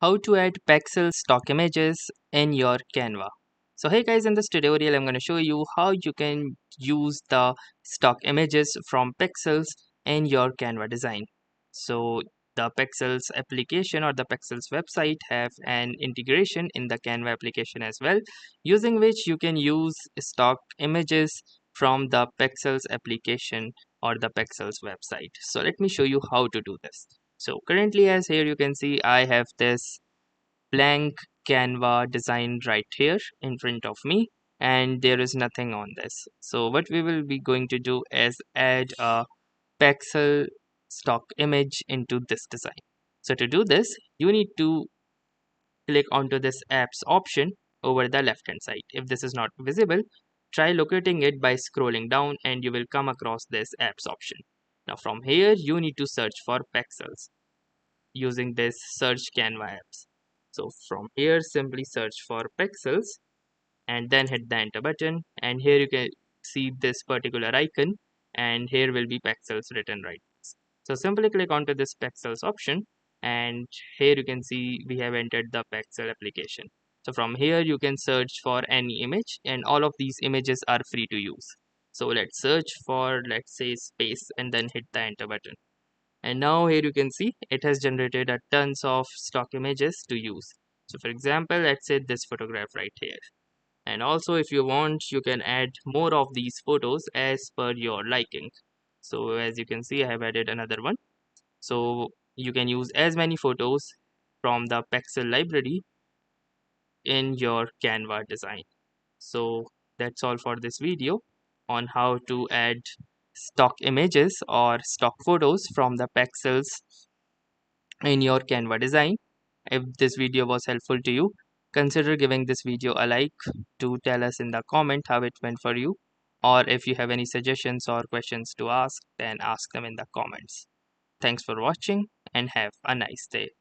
how to add Pexels stock images in your Canva. So hey guys, in this tutorial I'm going to show you how you can use the stock images from Pexels in your Canva design. So the Pexels application or the Pexels website have an integration in the Canva application as well, using which you can use stock images from the Pexels application or the Pexels website. So let me show you how to do this. So currently, as here you can see, I have this blank Canva design right here in front of me, and there is nothing on this. So what we will be going to do is add a pixel stock image into this design. So to do this, you need to click onto this apps option over the left hand side. If this is not visible, try locating it by scrolling down and you will come across this apps option. Now from here you need to search for Pexels using this search Canva apps. So from here simply search for Pexels and then hit the enter button, and here you can see this particular icon and here will be Pexels written right. So simply click onto this Pexels option and here you can see we have entered the Pexel application. So from here you can search for any image and all of these images are free to use. So let's search for, let's say, space and then hit the enter button. And now here you can see it has generated a tons of stock images to use. So for example, let's say this photograph right here. And also if you want, you can add more of these photos as per your liking. So as you can see, I have added another one. So you can use as many photos from the Pexel library in your Canva design. So that's all for this video on how to add stock images or stock photos from the Pexels in your Canva design. If this video was helpful to you, consider giving this video a like. To tell us in the comment how it went for you, or if you have any suggestions or questions to ask, then ask them in the comments. Thanks for watching and have a nice day.